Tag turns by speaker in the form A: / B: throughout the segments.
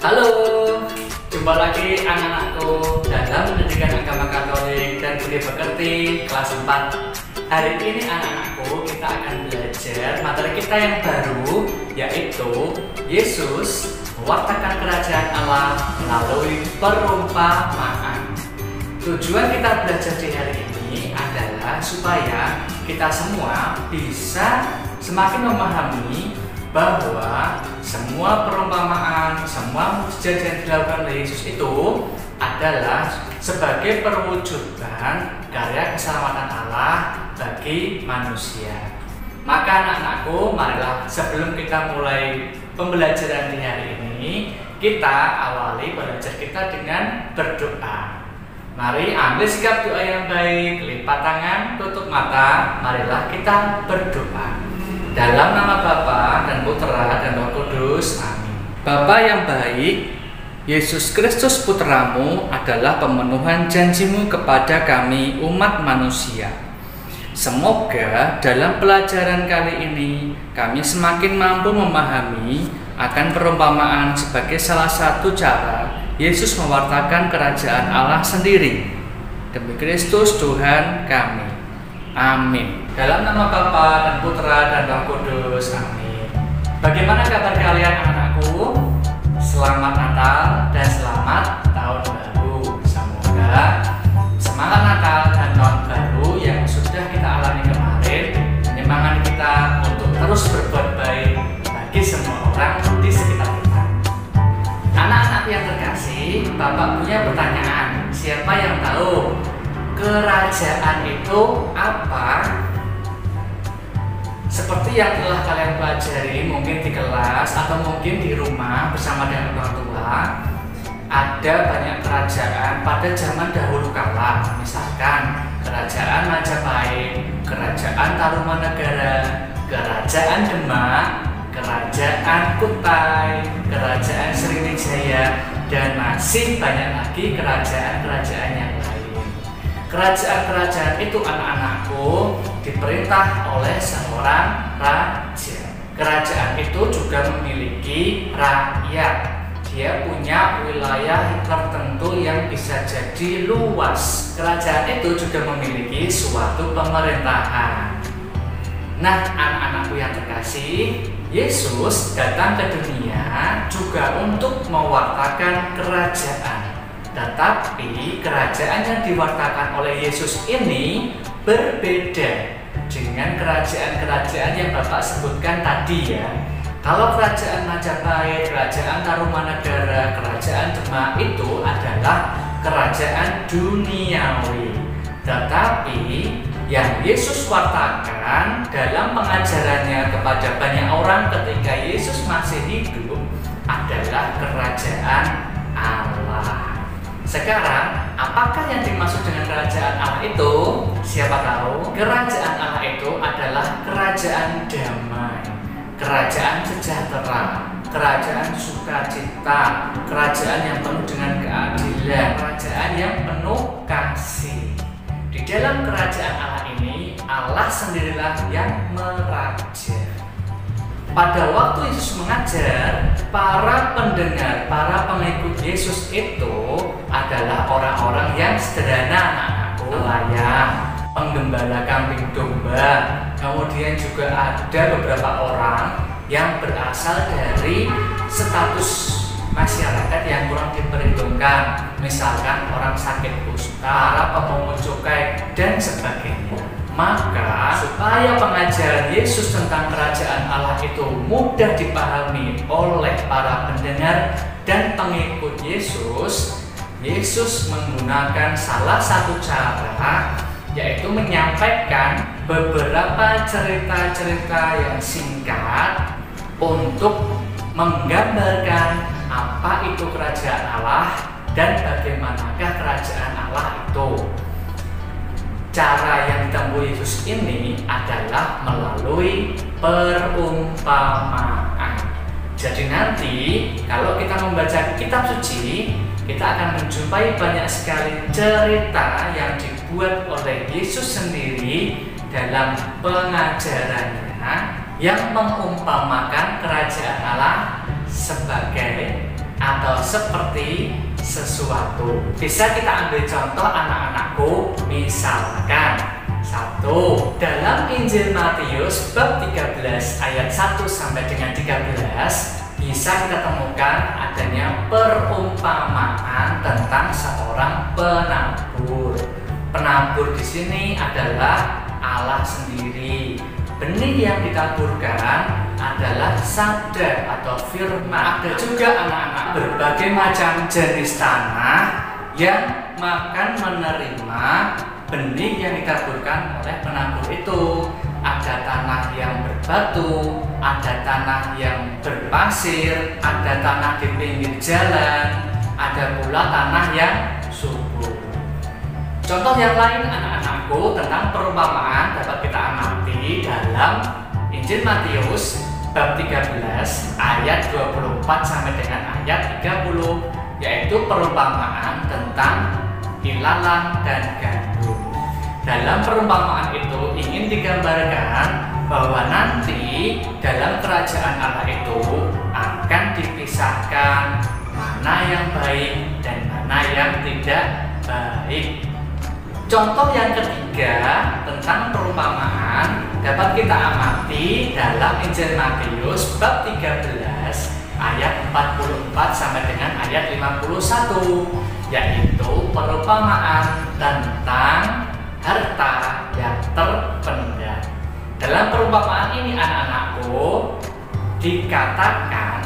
A: Halo, jumpa lagi anak-anakku dalam pendidikan agama Katolik dan budi pekerti kelas 4. Hari ini anak-anakku kita akan belajar materi kita yang baru, yaitu Yesus mewartakan kerajaan Allah melalui perumpamaan. Tujuan kita belajar di hari ini adalah supaya kita semua bisa semakin memahami bahwa semua perumpamaan, semua mukjizat yang dilakukan oleh Yesus itu adalah sebagai perwujudan karya keselamatan Allah bagi manusia. Maka anak-anakku, marilah sebelum kita mulai pembelajaran di hari ini, kita awali belajar kita dengan berdoa. Mari ambil sikap doa yang baik, lipat tangan, tutup mata, marilah kita berdoa. Dalam nama Bapa dan Putra dan Roh Kudus, amin. Bapa yang baik, Yesus Kristus Putramu adalah pemenuhan janjimu kepada kami umat manusia. Semoga dalam pelajaran kali ini kami semakin mampu memahami akan perumpamaan sebagai salah satu cara Yesus mewartakan kerajaan Allah sendiri. Demi Kristus Tuhan kami. Amin. Dalam nama Bapa dan Putra dan Roh Kudus, amin. Bagaimana kabar kalian anak-anakku? Selamat Natal dan selamat Tahun Baru. Semoga semangat Natal dan Tahun Baru yang sudah kita alami kemarin menyemangati kita untuk terus berbuat baik bagi semua orang di sekitar kita. Anak-anak yang terkasih, Bapak punya pertanyaan. Siapa yang tahu kerajaan itu apa? Seperti yang telah kalian pelajari mungkin di kelas atau mungkin di rumah bersama dengan orang tua, ada banyak kerajaan pada zaman dahulu kala. Misalkan kerajaan Majapahit, kerajaan Tarumanegara, kerajaan Demak, kerajaan Kutai, kerajaan Sriwijaya, dan masih banyak lagi kerajaan-kerajaan yang lain. Kerajaan-kerajaan itu anak-anakku diperintah oleh seorang raja. Kerajaan itu juga memiliki rakyat. Dia punya wilayah tertentu yang bisa jadi luas. Kerajaan itu juga memiliki suatu pemerintahan. Nah, anak-anakku yang terkasih, Yesus datang ke dunia juga untuk mewartakan kerajaan. Tetapi kerajaan yang diwartakan oleh Yesus ini berbeda dengan kerajaan-kerajaan yang Bapak sebutkan tadi ya. Kalau kerajaan Majapahit, kerajaan Tarumanegara, kerajaan Demak itu adalah kerajaan duniawi. Tetapi yang Yesus wartakan dalam pengajarannya kepada banyak orang ketika Yesus masih hidup adalah kerajaan Allah. Sekarang, apakah yang dimaksud dengan kerajaan Allah itu? Siapa tahu? Kerajaan Allah itu adalah kerajaan damai, kerajaan sejahtera, kerajaan sukacita, kerajaan yang penuh dengan keadilan, kerajaan yang penuh kasih. Di dalam kerajaan Allah ini, Allah sendirilah yang meraja. Pada waktu Yesus mengajar, para pendengar, para pengikut Yesus itu adalah orang-orang yang sederhana, anak-anakku. Nelayan, penggembala kambing domba, kemudian juga ada beberapa orang yang berasal dari status masyarakat yang kurang diperhitungkan, misalkan orang sakit kusta, para pemungut cukai, dan sebagainya. Maka supaya pengajaran Yesus tentang kerajaan Allah itu mudah dipahami oleh para pendengar dan pengikut Yesus, Yesus menggunakan salah satu cara, yaitu menyampaikan beberapa cerita-cerita yang singkat untuk menggambarkan apa itu kerajaan Allah dan bagaimanakah kerajaan Allah itu. Cara yang ditempuh Yesus ini adalah melalui perumpamaan. Jadi nanti kalau kita membaca kitab suci, kita akan menjumpai banyak sekali cerita yang dibuat oleh Yesus sendiri dalam pengajarannya yang mengumpamakan kerajaan Allah sebagai atau seperti sesuatu. Bisa kita ambil contoh anak-anakku, misalkan satu, dalam Injil Matius bab 13 ayat 1 sampai dengan 13 bisa kita temukan adanya perumpamaan tentang seorang penabur. Penabur di sini adalah Allah sendiri. Benih yang ditaburkan adalah sabda atau firman. Ada juga anak-anak berbagai macam jenis tanah yang makan menerima benih yang ditaburkan oleh penabur itu. Ada tanah yang berbatu, ada tanah yang berpasir, ada tanah di pinggir jalan, ada pula tanah yang subur. Contoh yang lain anak-anakku tentang perumpamaan dapat kita amati dalam Injil Matius bab 13 ayat 24 sampai dengan ayat 30, yaitu perumpamaan tentang ilalang dan gandum. Dalam perumpamaan itu ingin digambarkan bahwa nanti dalam kerajaan Allah itu akan dipisahkan mana yang baik dan mana yang tidak baik. Contoh yang ketiga tentang perumpamaan dapat kita amati dalam Injil Matius bab 13 ayat 44 sampai dengan ayat 51, yaitu perumpamaan tentang harta yang terpendam. Dalam perumpamaan ini anak-anakku dikatakan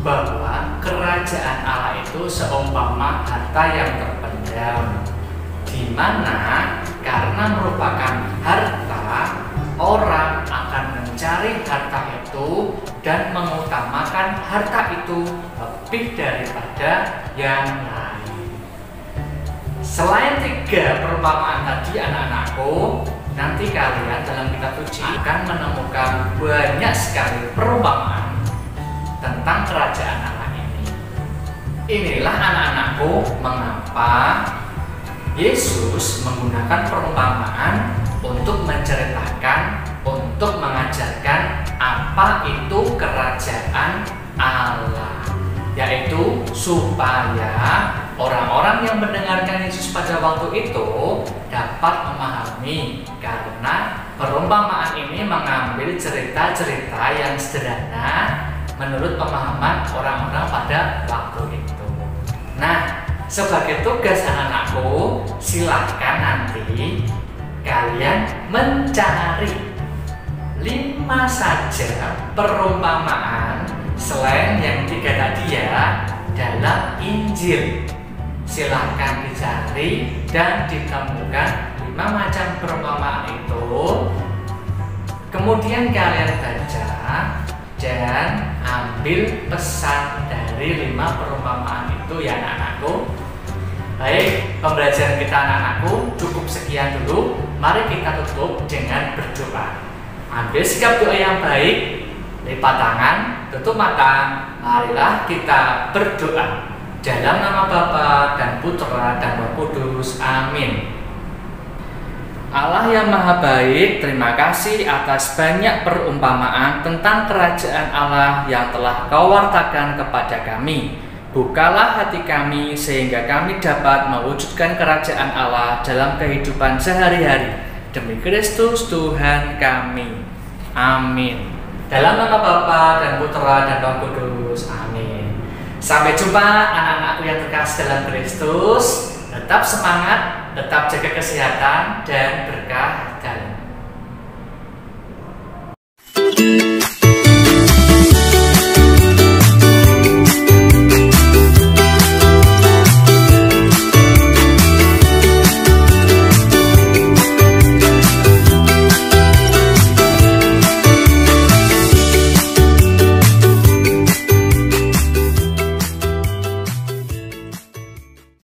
A: bahwa kerajaan Allah itu seumpama harta yang terpendam, di mana karena merupakan harta, orang akan mencari harta itu dan mengutamakan harta itu lebih daripada yang lain. Selain tiga perumpamaan tadi anak-anakku, nanti kalian dalam kitab suci akan menemukan banyak sekali perumpamaan tentang kerajaan Allah ini. Inilah anak-anakku mengapa Yesus menggunakan perumpamaan untuk menceritakan, untuk mengajarkan apa itu kerajaan Allah, yaitu supaya orang-orang yang mendengarkan Yesus pada waktu itu dapat memahami, karena perumpamaan ini mengambil cerita-cerita yang sederhana menurut pemahaman orang-orang pada waktu itu. Nah, sebagai tugas anak-anakku, silahkan nanti kalian mencari 5 saja perumpamaan selain yang 3 tadi ya dalam Injil. Silahkan dicari dan ditemukan 5 macam perumpamaan itu. Kemudian kalian baca dan ambil pesan dari 5 perumpamaan itu ya anak-anakku. Baik, pembelajaran kita anak-anakku cukup sekian dulu. Mari kita tutup dengan berdoa. Ambil sikap doa yang baik, lipat tangan, tutup mata. Marilah kita berdoa. Dalam nama Bapa dan Putra dan Roh Kudus. Amin. Allah yang Maha Baik, terima kasih atas banyak perumpamaan tentang kerajaan Allah yang telah Kau wartakan kepada kami. Bukalah hati kami sehingga kami dapat mewujudkan kerajaan Allah dalam kehidupan sehari-hari. Demi Kristus Tuhan kami. Amin. Dalam nama Bapa dan Putra dan Roh Kudus. Amin. Sampai jumpa anak-anakku yang terkasih dalam Kristus. Tetap semangat, tetap jaga kesehatan dan berkah